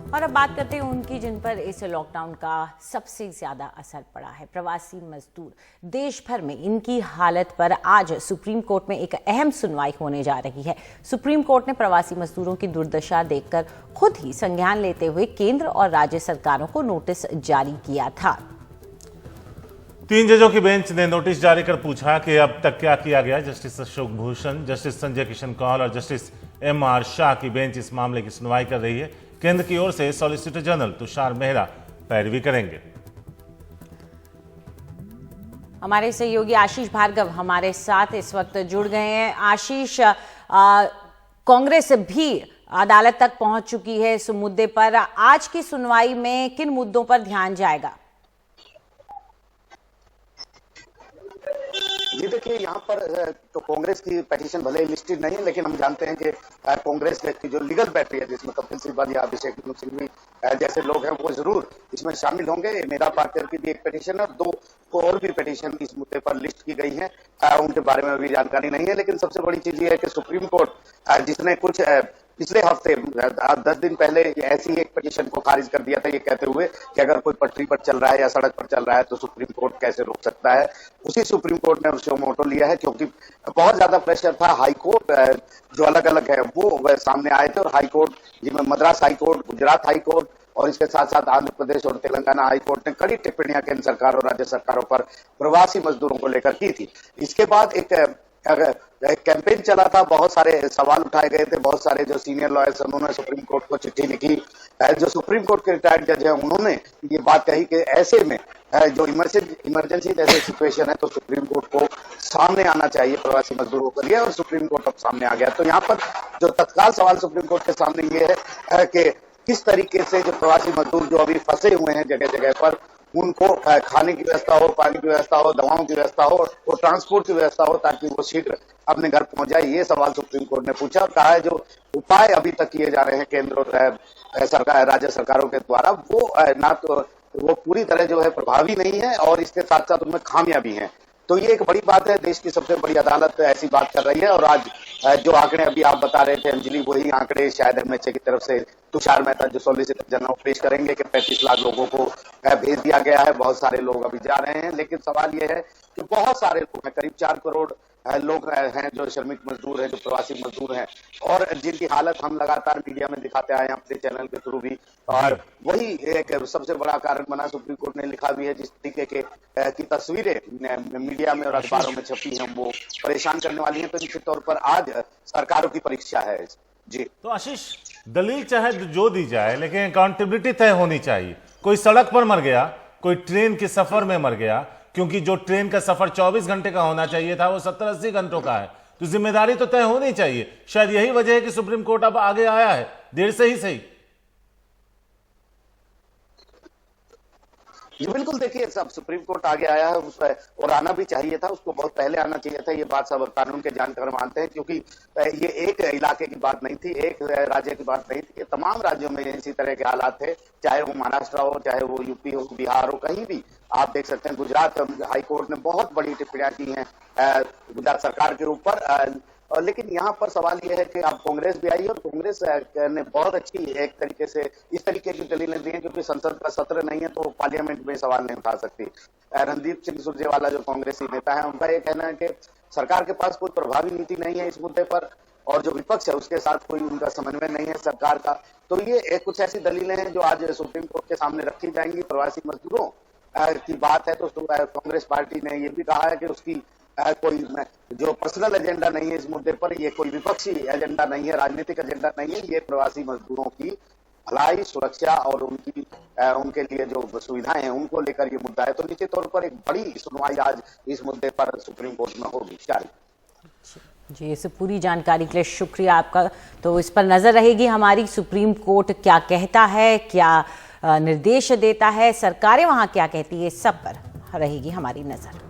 और अब बात करते हैं उनकी जिन पर इस लॉकडाउन का सबसे ज्यादा असर पड़ा है, प्रवासी मजदूर। देश भर में इनकी हालत पर आज सुप्रीम कोर्ट में एक अहम सुनवाई होने जा रही है। सुप्रीम कोर्ट ने प्रवासी मजदूरों की दुर्दशा देखकर खुद ही संज्ञान लेते हुए केंद्र और राज्य सरकारों को नोटिस जारी किया था। 3 जजों की बेंच ने नोटिस जारी कर पूछा कि अब तक क्या किया गया। जस्टिस अशोक भूषण, जस्टिस संजय किशन कौल और जस्टिस MR शाह की बेंच इस मामले की सुनवाई कर रही है। केंद्र की ओर से सॉलिसिटर जनरल तुषार मेहरा पैरवी करेंगे। हमारे सहयोगी आशीष भार्गव हमारे साथ इस वक्त जुड़ गए हैं। आशीष, कांग्रेस भी अदालत तक पहुंच चुकी है इस मुद्दे पर। आज की सुनवाई में किन मुद्दों पर ध्यान जाएगा? जी देखिए, यहाँ पर तो कांग्रेस की पिटीशन भले ही लिस्टेड नहीं है, लेकिन हम जानते हैं कि कांग्रेस की जो लीगल बैटरी है, जिसमें कपिल सिब्बल या अभिषेक मनु सिंघवी जैसे लोग हैं, वो जरूर इसमें शामिल होंगे। मेधा पाटिल की भी एक पिटीशन और 2 और भी पिटीशन इस मुद्दे पर लिस्ट की गई है। उनके बारे में अभी जानकारी नहीं है, लेकिन सबसे बड़ी चीज ये है कि सुप्रीम कोर्ट जिसने कुछ पिछले हफ्ते 10 दिन पहले ऐसी एक पिटीशन को खारिज कर दिया था, ये कहते हुए कि अगर कोई पटरी पर चल रहा है या सड़क पर चल रहा है तो सुप्रीम कोर्ट कैसे रोक सकता है। उसी सुप्रीम कोर्ट ने उसको मोटो लिया है, क्योंकि बहुत ज्यादा प्रेशर था। हाई कोर्ट जो अलग अलग है वो सामने आए थे, और हाई कोर्ट जिसमें Madras high court, Gujarat high court और इसके साथ साथ आंध्र प्रदेश और तेलंगाना हाई कोर्ट ने कड़ी टिप्पणियां केंद्र सरकार और राज्य सरकारों पर प्रवासी मजदूरों को लेकर की थी। इसके बाद एक कैंपेन चला था, बहुत सारे सवाल उठाए गए थे, बहुत सारे जो सीनियर लॉयर्स उन्होंने सुप्रीम कोर्ट को चिट्ठी लिखी। जो सुप्रीम कोर्ट के रिटायर्ड जज है, उन्होंने ये बात कही कि ऐसे में जो इमरजेंसी जैसे सिचुएशन है तो सुप्रीम कोर्ट को सामने आना चाहिए प्रवासी मजदूरों के लिए, और सुप्रीम कोर्ट अब सामने आ गया। तो यहाँ पर जो तत्काल सवाल सुप्रीम कोर्ट के सामने ये है कि किस तरीके से जो प्रवासी मजदूर जो अभी फंसे हुए हैं जगह जगह पर, उनको खाने की व्यवस्था हो, पानी की व्यवस्था हो, दवाओं की व्यवस्था हो और ट्रांसपोर्ट की व्यवस्था हो, ताकि वो शीघ्र अपने घर पहुंच जाए। ये सवाल सुप्रीम कोर्ट ने पूछा और कहा है जो उपाय अभी तक किए जा रहे हैं केंद्र और सरकार राज्य सरकारों के द्वारा, वो ना तो वो पूरी तरह जो है प्रभावी नहीं है, और इसके साथ साथ उनमें खामियां भी हैं। तो ये एक बड़ी बात है, देश की सबसे बड़ी अदालत ऐसी बात कर रही है। और आज जो आंकड़े अभी आप बता रहे थे अंजलि, वही आंकड़े शायद MHA की तरफ से तुषार मेहता जो सॉलिसिटर जनरल पेश करेंगे कि 35 लाख लोगों को भेज दिया गया है। बहुत सारे लोग अभी जा रहे हैं, लेकिन सवाल यह है कि बहुत सारे लोग हैं, करीब 4 करोड़ लोग हैं जो श्रमिक मजदूर हैं, जो प्रवासी मजदूर हैं, और जिनकी हालत हम लगातार मीडिया में दिखाते आए हैं अपने चैनल के थ्रू भी। और वही एक सबसे बड़ा कारण बना, सुप्रीम कोर्ट ने लिखा भी है, जिस तरीके की तस्वीरें मीडिया में और अखबारों में छपी हैं वो परेशान करने वाली हैं। तो निश्चित तौर पर आज सरकारों की परीक्षा है। जी तो आशीष, दलील चाहे जो दी जाए, लेकिन अकाउंटेबिलिटी तय होनी चाहिए। कोई सड़क पर मर गया, कोई ट्रेन के सफर में मर गया, क्योंकि जो ट्रेन का सफर 24 घंटे का होना चाहिए था वो 70-80 घंटों का है, तो जिम्मेदारी तो तय होनी चाहिए। शायद यही वजह है कि सुप्रीम कोर्ट अब आगे आया है, देर से ही सही। ये बिल्कुल, देखिए सब सुप्रीम कोर्ट आगे आया है उस पर, और आना भी चाहिए था, उसको बहुत पहले आना चाहिए था। ये बात सब कानून के जानकार मानते हैं, क्योंकि ये एक इलाके की बात नहीं थी, एक राज्य की बात नहीं थी, ये तमाम राज्यों में इसी तरह के हालात थे, चाहे वो महाराष्ट्र हो, चाहे वो यूपी हो, बिहार हो, कहीं भी आप देख सकते हैं। गुजरात हाई कोर्ट ने बहुत बड़ी टिप्पणियां की हैं गुजरात सरकार के ऊपर। और लेकिन यहाँ पर सवाल यह है कि अब कांग्रेस भी आई, और कांग्रेस ने बहुत अच्छी एक तरीके से इस तरीके की दलीलें दी हैं, क्योंकि संसद का सत्र नहीं है तो पार्लियामेंट में सवाल नहीं उठा सकती। रणदीप सिंह सुरजेवाला जो कांग्रेसी नेता है, उनका ये कहना है कि सरकार के पास कोई प्रभावी नीति नहीं है इस मुद्दे पर, और जो विपक्ष है उसके साथ कोई उनका समन्वय नहीं है सरकार का। तो ये कुछ ऐसी दलीलें हैं जो आज सुप्रीम कोर्ट के सामने रखी जाएंगी। प्रवासी मजदूरों की बात है तो कांग्रेस पार्टी ने ये भी कहा है कि उसकी कोई जो पर्सनल एजेंडा नहीं है इस मुद्दे पर, ये कोई विपक्षी एजेंडा नहीं है, राजनीतिक एजेंडा नहीं है, ये प्रवासी मजदूरों की भलाई, सुरक्षा और उनके लिए जो सुविधाएं हैं उनको लेकर ये मुद्दा है। तो निश्चित तौर पर एक बड़ी सुनवाई आज इस मुद्दे पर सुप्रीम कोर्ट में होगी। जी, इस पूरी जानकारी के लिए शुक्रिया आपका। तो इस पर नजर रहेगी हमारी, सुप्रीम कोर्ट क्या कहता है, क्या निर्देश देता है, सरकारें वहां क्या कहती है, सब पर रहेगी हमारी नजर।